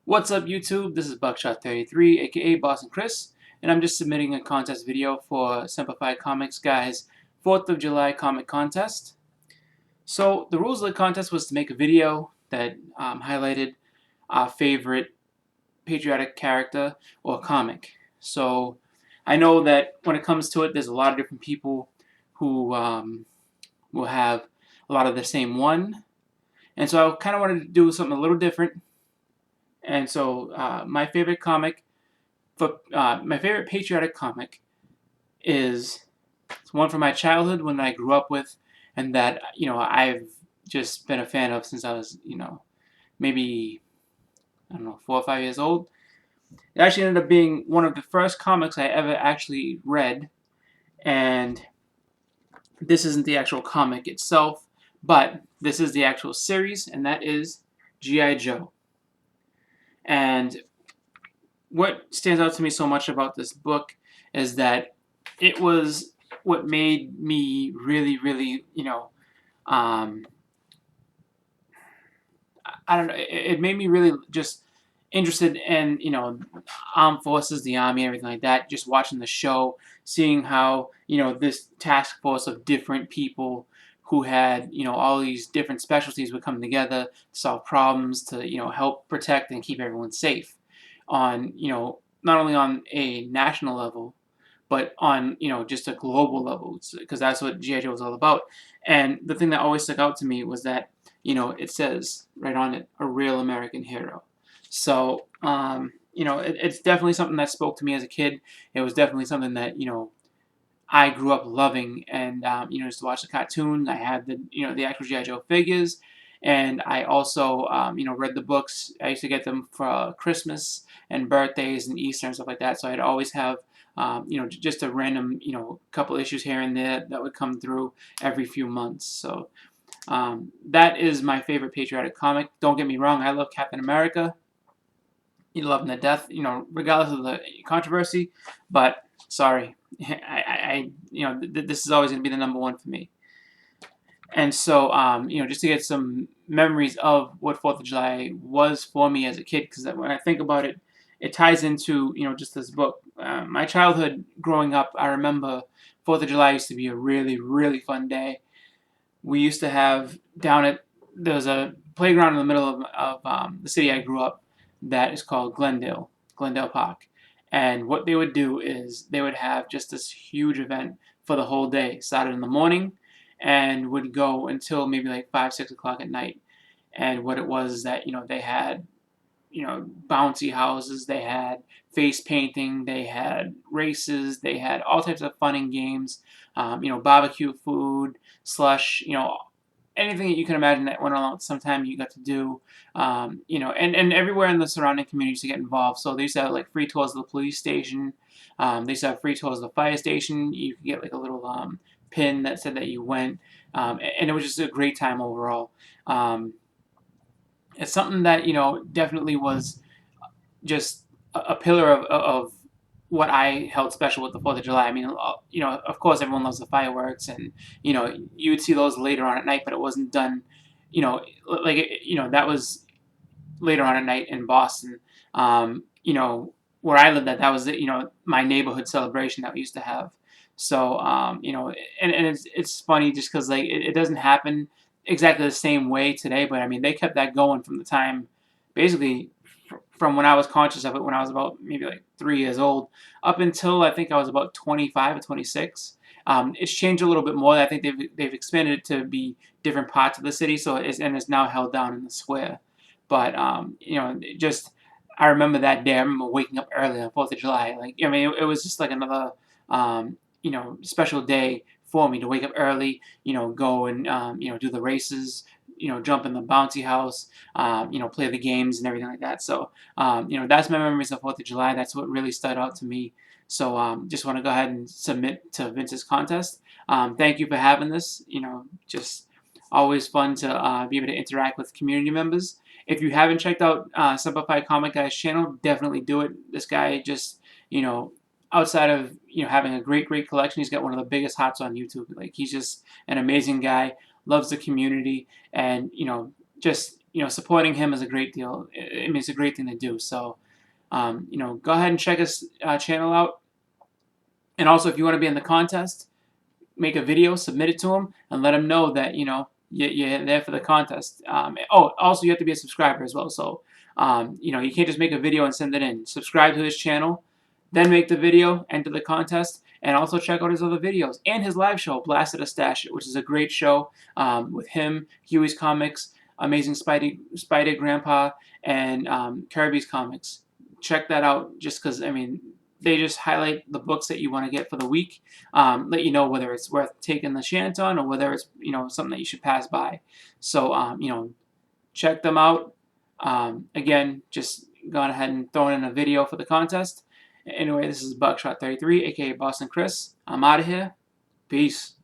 What's up YouTube? This is Buckshot33 aka Boston Chris, and I'm just submitting a contest video for Semper Fi Comics Guy's 4th of July comic contest. So the rules of the contest was to make a video that highlighted our favorite patriotic character or comic. So I know that when it comes to it, there's a lot of different people who will have a lot of the same one. And so I kind of wanted to do something a little different. And so my favorite comic, my favorite patriotic comic is one from my childhood when I grew up with, and that I've just been a fan of since I was maybe I don't know 4 or 5 years old. It actually ended up being one of the first comics I ever actually read, and this isn't the actual comic itself, but this is the actual series, and that is G.I. Joe. And what stands out to me so much about this book is that it was what made me really, I don't know, it made me really just interested in, armed forces, the army, everything like that. Just watching the show, seeing how, this task force of different people who had, all these different specialties would come together to solve problems, to, help protect and keep everyone safe on, not only on a national level, but on, just a global level, because that's what G.I. Joe was all about. And the thing that always stuck out to me was that, it says right on it, a real American hero. So, it's definitely something that spoke to me as a kid. It was definitely something that, I grew up loving, and just to watch the cartoon. I had the actual GI Joe figures, and I also read the books. I used to get them for Christmas and birthdays and Easter and stuff like that. So I'd always have just a random couple issues here and there that would come through every few months. So that is my favorite patriotic comic. Don't get me wrong, I love Captain America. You love him to death, regardless of the controversy. But sorry, this is always going to be the number one for me. And so, just to get some memories of what 4th of July was for me as a kid, because when I think about it, it ties into, just this book. My childhood growing up, I remember 4th of July used to be a really fun day. We used to have there was a playground in the middle of the city I grew up that is called Glendale Park. And what they would do is they would have just this huge event for the whole day. Started in the morning and would go until maybe like 5, 6 o'clock at night. And what it was is that, they had, bouncy houses, they had face painting, they had races, they had all types of fun and games, barbecue food, slush, anything that you can imagine that went on sometime you got to do, and everywhere in the surrounding communities to get involved. So they used to have like free tours of the police station. They used to have free tours of the fire station. You could get like a little pin that said that you went, and it was just a great time overall. It's something that definitely was just a pillar of what I held special with the 4th of July. I mean, of course, everyone loves the fireworks, and you would see those later on at night, but it wasn't done, that was later on at night in Boston. Where I lived at, that was my neighborhood celebration that we used to have. So, and it's funny just because like it doesn't happen exactly the same way today, but I mean they kept that going from the time, basically from when I was conscious of it, when I was about maybe like 3 years old, up until I think I was about 25 or 26. It's changed a little bit more. I think they've expanded it to be different parts of the city, so it's now held down in the square. But just I remember that day. I remember waking up early on 4th of July. Like I mean, it was just like another special day for me to wake up early. Go and do the races. Jump in the bouncy house. Play the games and everything like that. So that's my memories of 4th of July. That's what really stood out to me. So just want to go ahead and submit to Vince's contest. Thank you for having this. Just always fun to be able to interact with community members. If you haven't checked out Semper Fi Comic Guy's channel, definitely do it. This guy just, outside of having a great collection, he's got one of the biggest hearts on YouTube. Like he's just an amazing guy, loves the community, and just supporting him is a great deal. I mean, it's a great thing to do. So, go ahead and check his channel out. And also, if you want to be in the contest, make a video, submit it to him, and let him know that you're there for the contest. Also, you have to be a subscriber as well. So, you can't just make a video and send it in. Subscribe to his channel, then make the video, enter the contest, and also check out his other videos and his live show, Blasted or Stash It, which is a great show with him, Huey's Comics, Amazing Spidey Grandpa, and Kirby's Comics. Check that out, just because they just highlight the books that you want to get for the week, let you know whether it's worth taking the chance on or whether it's something that you should pass by. So check them out. Again, just gone ahead and thrown in a video for the contest. Anyway, this is Buckshot 33, aka Boston Chris. I'm out of here. Peace.